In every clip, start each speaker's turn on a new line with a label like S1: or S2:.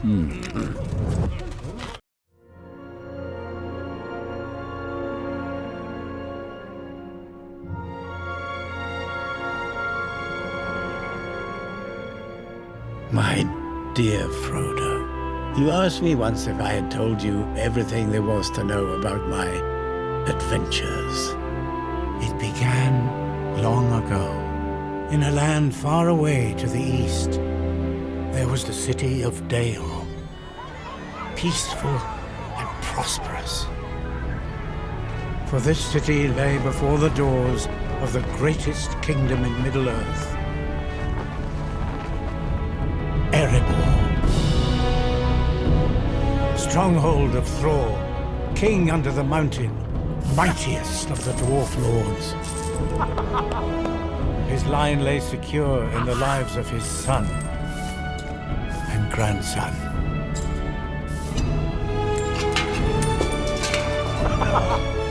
S1: My dear Frodo, you asked me once if I had told you everything there was to know about my adventures. It began long ago, in a land far away to the east. There was the city of Dale, peaceful and prosperous. For this city lay before the doors of the greatest kingdom in Middle-earth, Erebor, stronghold of Thror, king under the mountain, mightiest of the dwarf lords. His line lay secure in the lives of his son and grandson.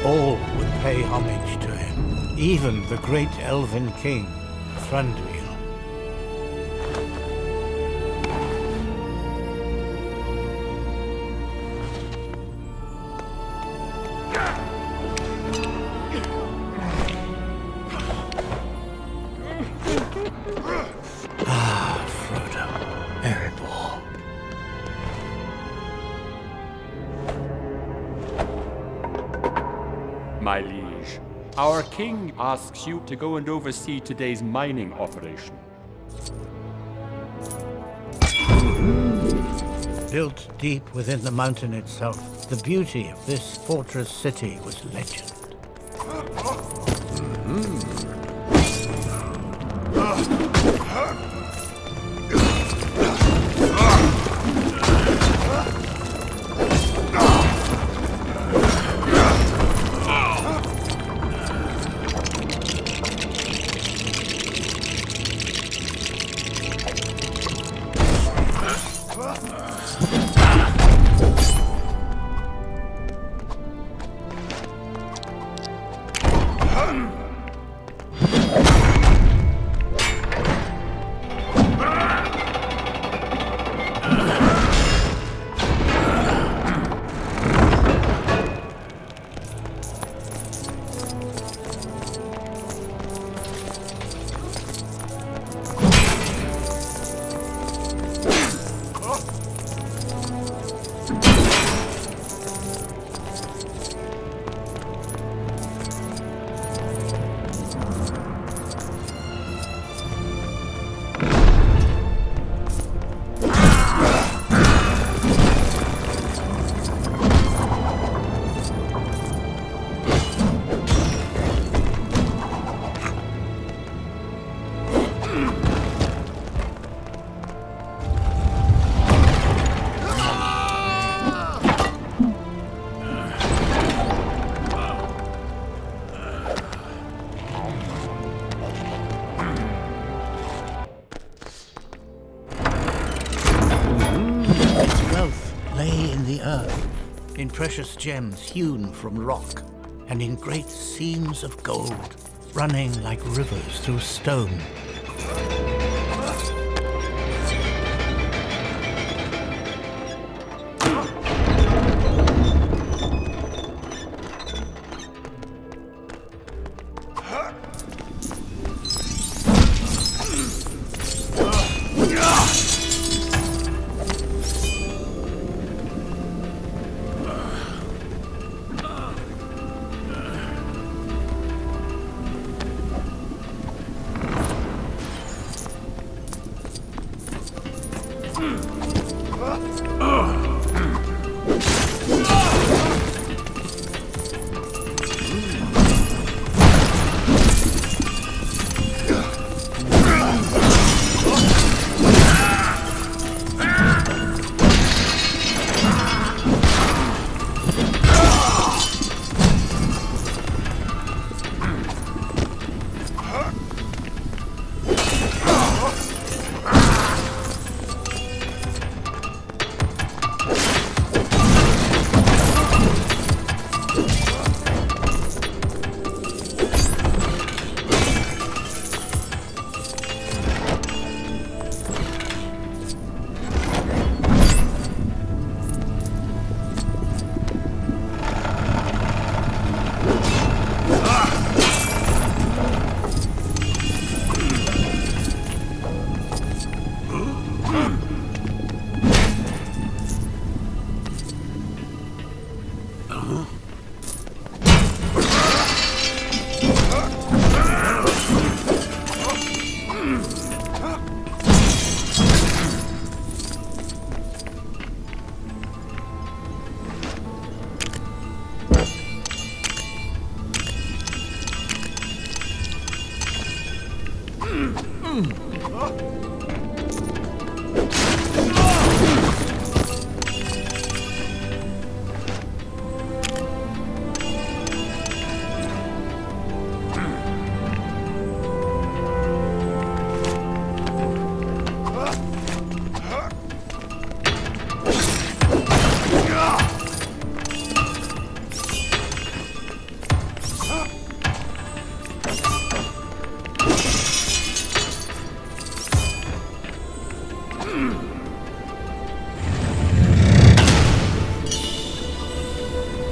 S1: All would pay homage to him, even the great elven king, Thranduil. Frodo, Erebor.
S2: My liege, our king asks you to go and oversee today's mining operation.
S1: Built deep within the mountain itself, the beauty of this fortress city was legend. In precious gems hewn from rock, and in great seams of gold, running like rivers through stone.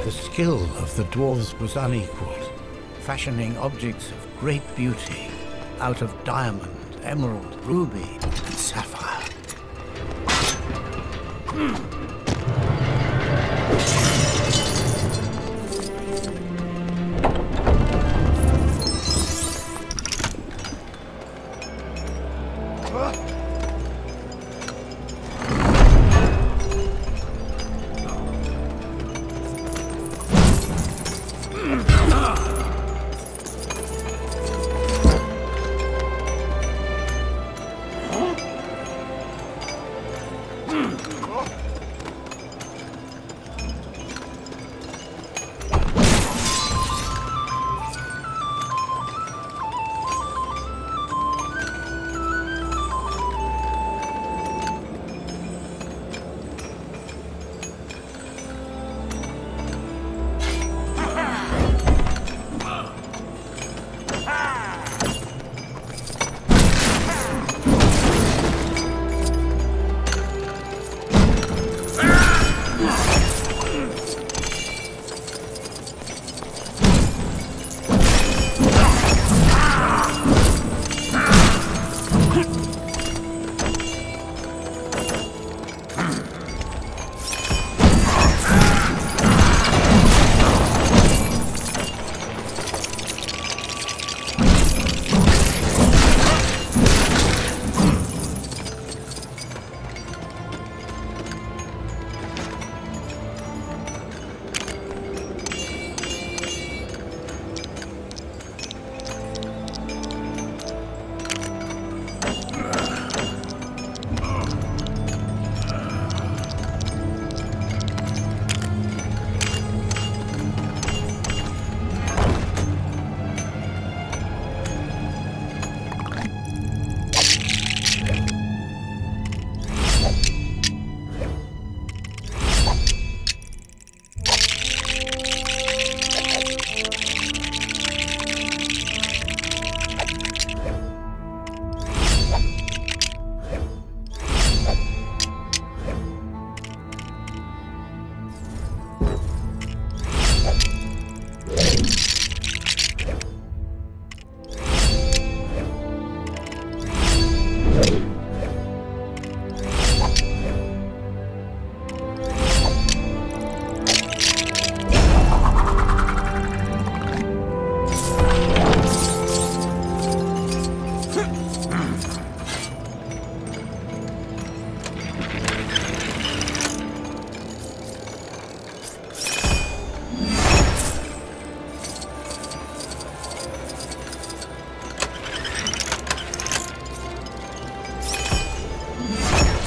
S1: The skill of the dwarves was unequaled, fashioning objects of great beauty out of diamond, emerald, ruby, and sapphire.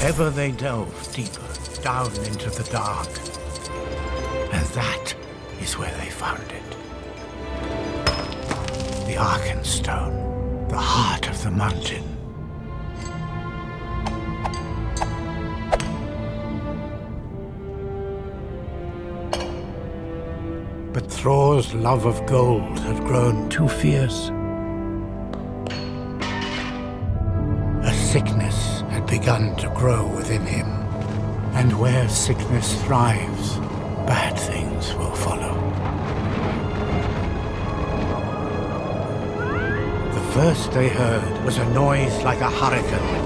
S1: Ever they delve deeper down into the dark. And that is where they found it. The Arkenstone, the heart of the mountain. But Thror's love of gold had grown too fierce. A sickness had begun to grow within him, and where sickness thrives, bad things will follow. The first they heard was a noise like a hurricane.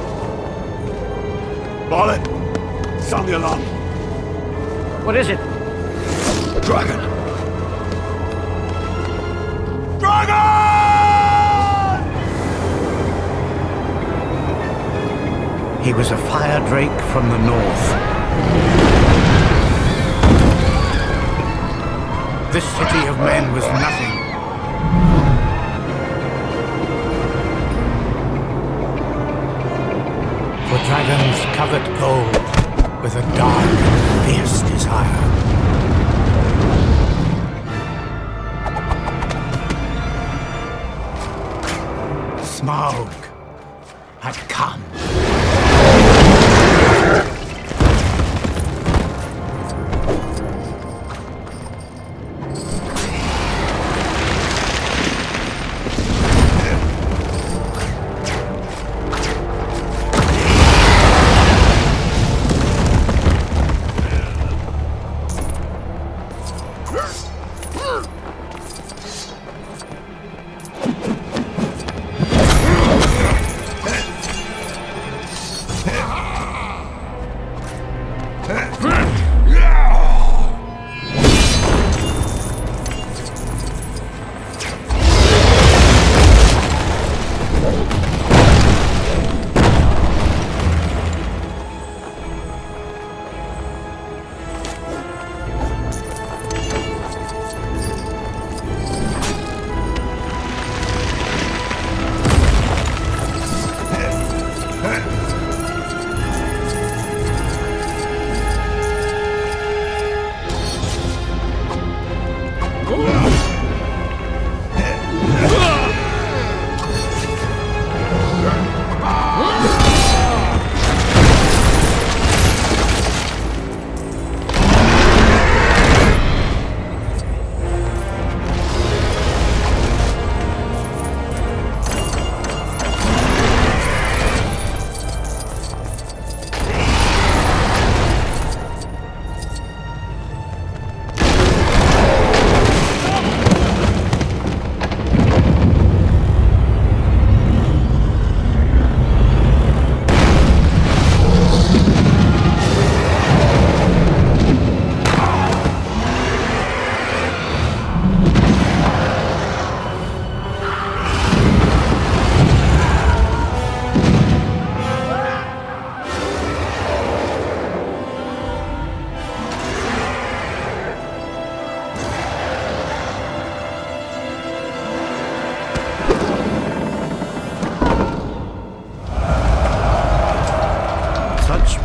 S3: Barlet! Sound the alarm!
S1: What is it?
S3: Dragon! Dragon!
S1: He was a fire drake from the north. This city of men was nothing. velvet gold with a dark and fierce desire. Smaug had come.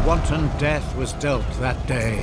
S1: Wanton death was dealt that day.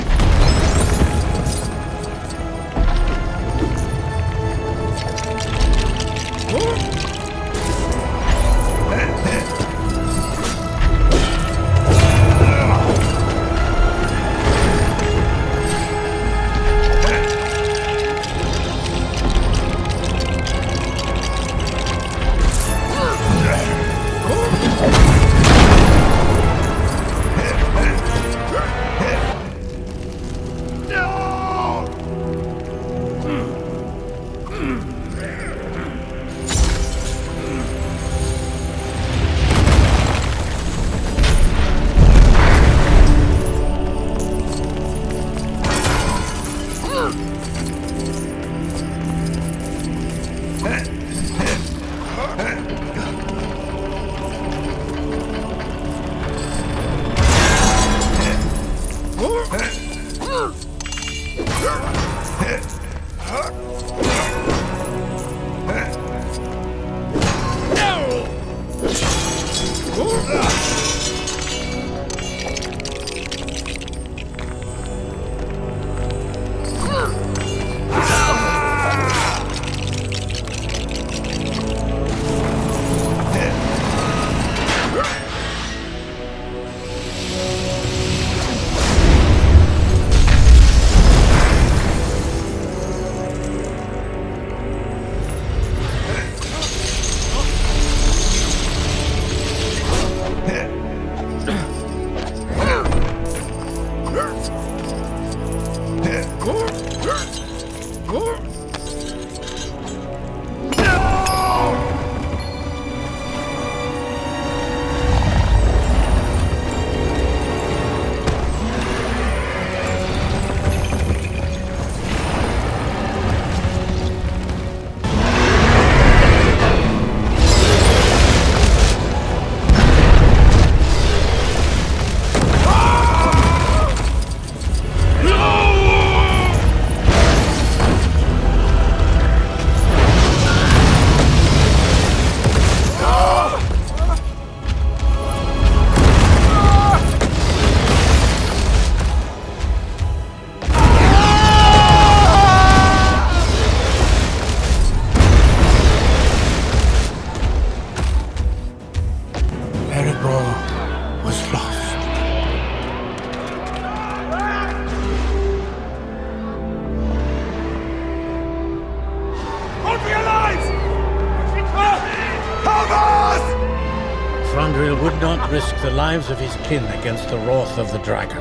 S1: Thranduil would not risk the lives of his kin against the wrath of the dragon.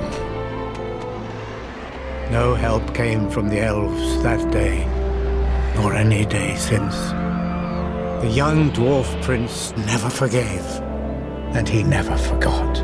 S1: No help came from the elves that day, nor any day since. The young dwarf prince never forgave, and he never forgot.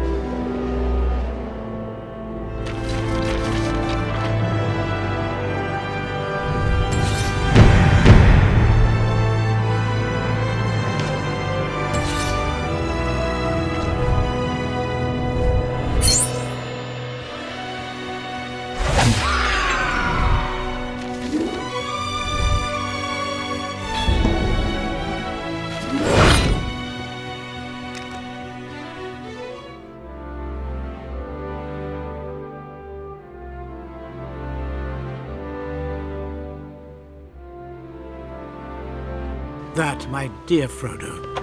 S1: That, my dear Frodo,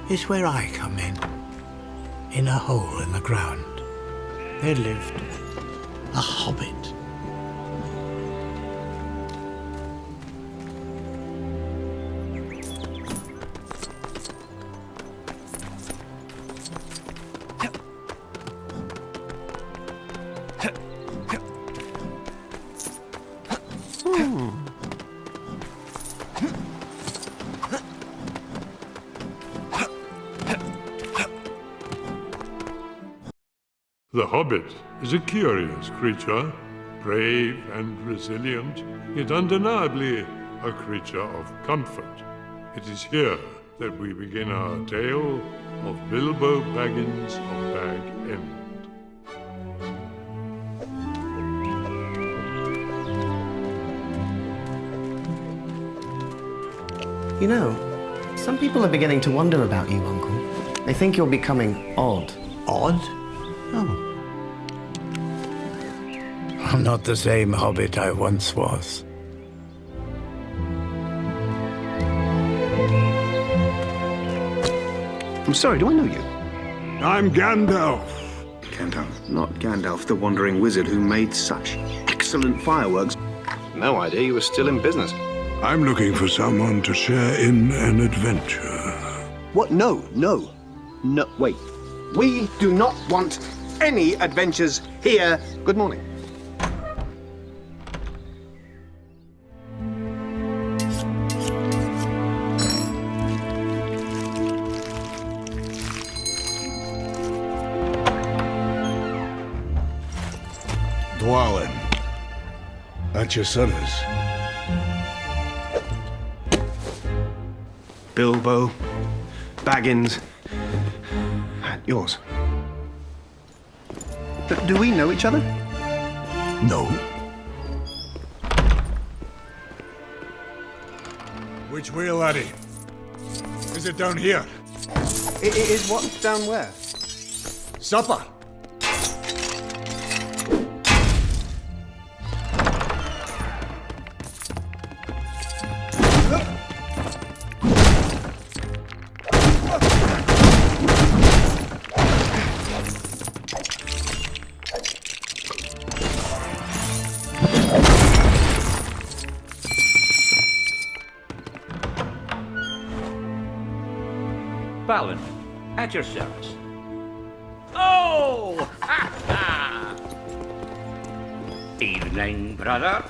S1: is where I come in. In a hole in the ground, there lived a hobbit.
S4: The Hobbit is a curious creature, brave and resilient, yet undeniably a creature of comfort. It is here that we begin our tale of Bilbo Baggins of Bag End.
S5: You know, some people are beginning to wonder about you, Uncle. They think you're becoming odd.
S1: Odd? Oh. I'm not the same hobbit I once was.
S6: I'm sorry, do I know you?
S3: I'm Gandalf.
S6: Gandalf, not Gandalf, the wandering wizard who made such excellent fireworks. No idea you were still in business.
S3: I'm looking for someone to share in an adventure.
S6: What? No. Wait. We do not want any adventures here. Good morning.
S3: Dwalin. At your service.
S6: Bilbo, Baggins, at yours. Do we know each other?
S3: No. Which way, laddie? Is it down here?
S6: Is what down where?
S3: Supper!
S7: Balin, at your service. Oh! Ha ha! Evening, brother.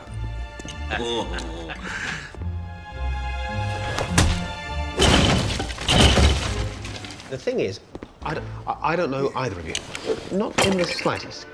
S6: The thing is, I don't know either of you. Not in the slightest.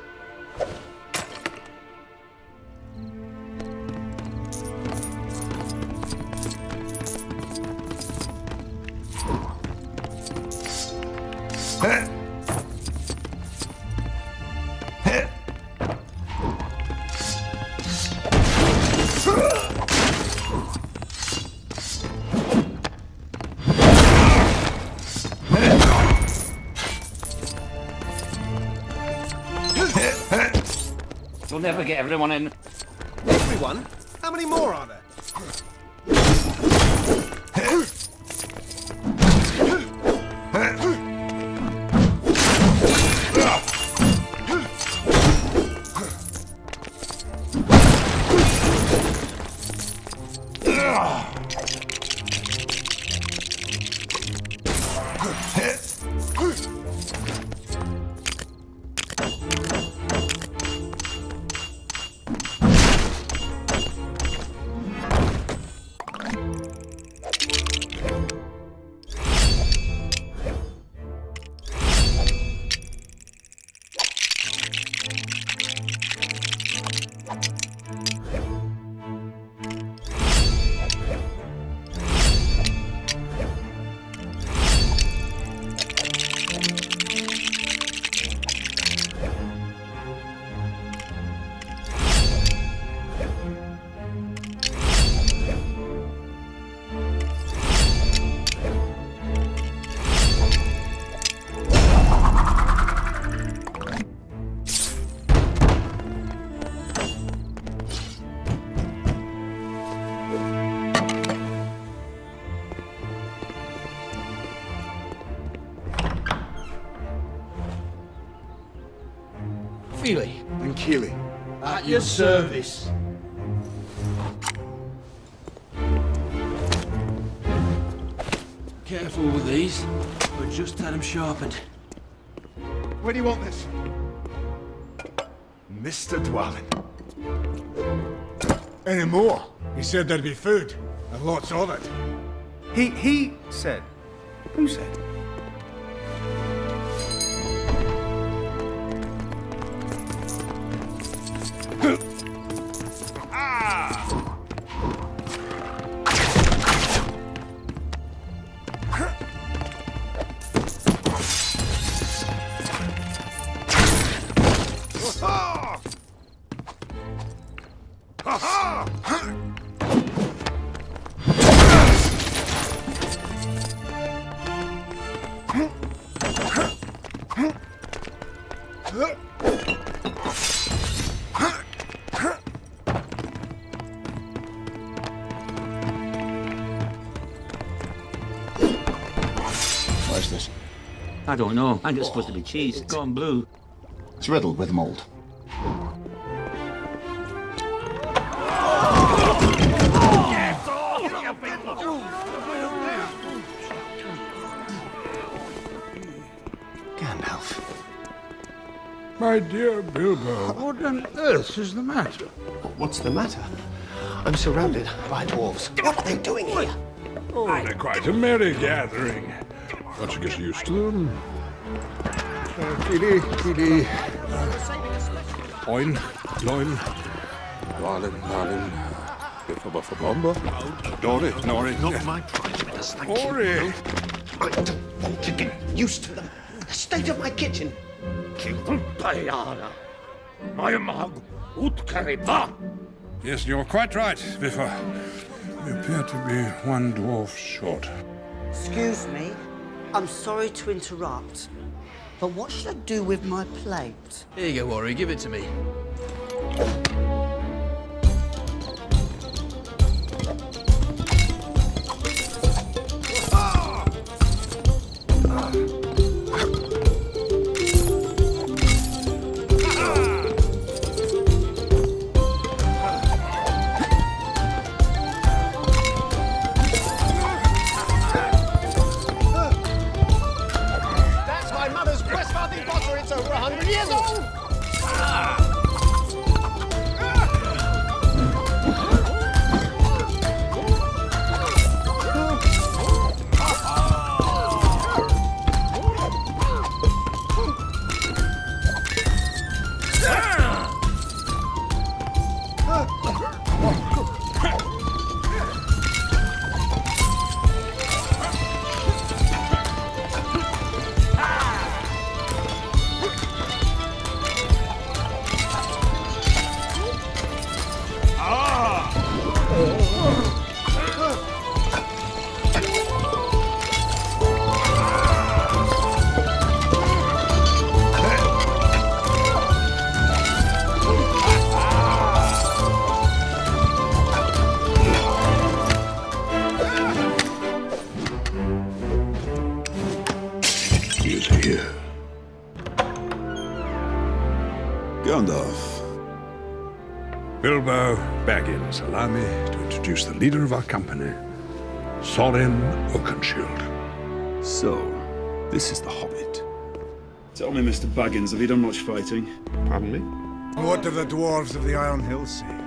S7: You'll never get everyone in.
S6: Everyone? How many more are there?
S8: Feely.
S3: And Keely.
S8: At your service. Careful with these. We just had them sharpened.
S3: Where do you want this? Mr. Dwalin. Any more? He said there'd be food, and lots of it.
S6: He said. Who said?
S9: What is this?
S7: I don't know. I think it's supposed to be cheese. It's gone blue.
S9: It's riddled with mold.
S5: Gandalf.
S3: My dear Bilbo.
S8: What on earth is the matter?
S5: What's the matter? I'm surrounded by dwarves. What are they doing here?
S3: Oh, they're quite a merry gathering. Once you get used to them. Keely. Oin, Loin, Dwalin, Biffa, Dory, Nori.
S5: Not my prize, thank you.
S3: Ori!
S5: I don't want to get used to them. The state of my kitchen.
S3: Yes, you're quite right, Biffa. We appear to be one dwarf short.
S10: Excuse me, I'm sorry to interrupt, but what should I do with my plate?
S8: Here you go, Ori. Give it to me.
S6: That's my mother's Westfarthing potter. It's over 100 years old.
S3: He is here.
S9: Gandalf.
S3: Bilbo Baggins, allow me to introduce the leader of our company, Thorin Oakenshield.
S9: So, this is the Hobbit.
S11: Tell me, Mr. Baggins, have you done much fighting?
S3: Pardon me? What do the dwarves of the Iron Hills say?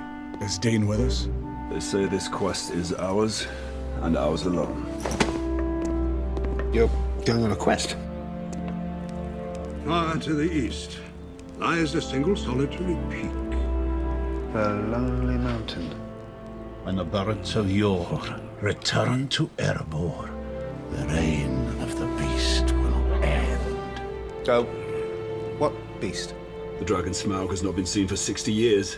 S3: Is Dane with us?
S11: They say this quest is ours, and ours alone.
S5: You're going on a quest?
S3: Far to the east lies a single solitary peak.
S5: The Lonely Mountain.
S1: When the birds of yore return to Erebor, the reign of the beast will end.
S6: Oh, what beast?
S11: The dragon Smaug has not been seen for 60 years.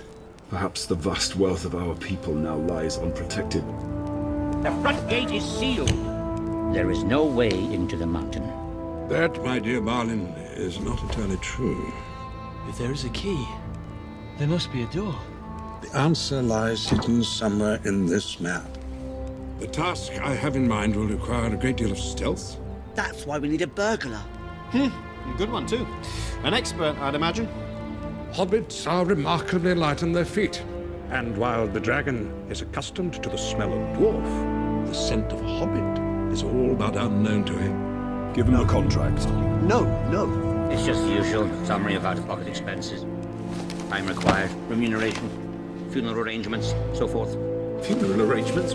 S11: Perhaps the vast wealth of our people now lies unprotected.
S7: The front gate is sealed. There is no way into the mountain.
S3: That, my dear Balin, is not entirely true.
S8: If there is a key, there must be a door.
S3: The answer lies hidden somewhere in this map. The task I have in mind will require a great deal of stealth.
S10: That's why we need a burglar.
S6: Good one, too. An expert, I'd imagine.
S3: Hobbits are remarkably light on their feet. And while the dragon is accustomed to the smell of dwarf, the scent of a hobbit is all but unknown to him.
S11: Give him a contract.
S6: No, no.
S7: It's just the usual summary of out-of-pocket expenses. Time required, remuneration, funeral arrangements, so forth.
S3: Funeral arrangements?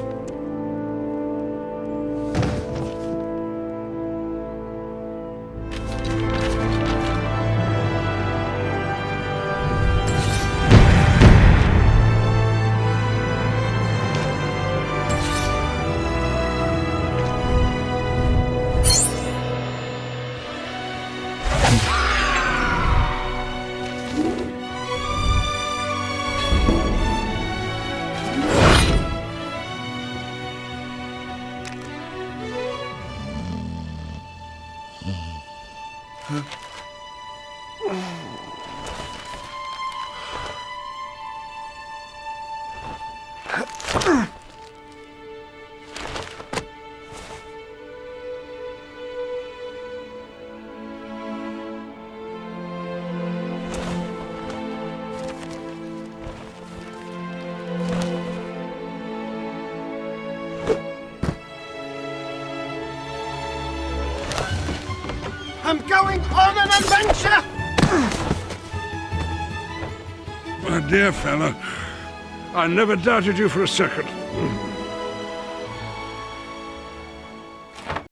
S6: I'm going on an adventure!
S3: My dear fellow, I never doubted you for a second.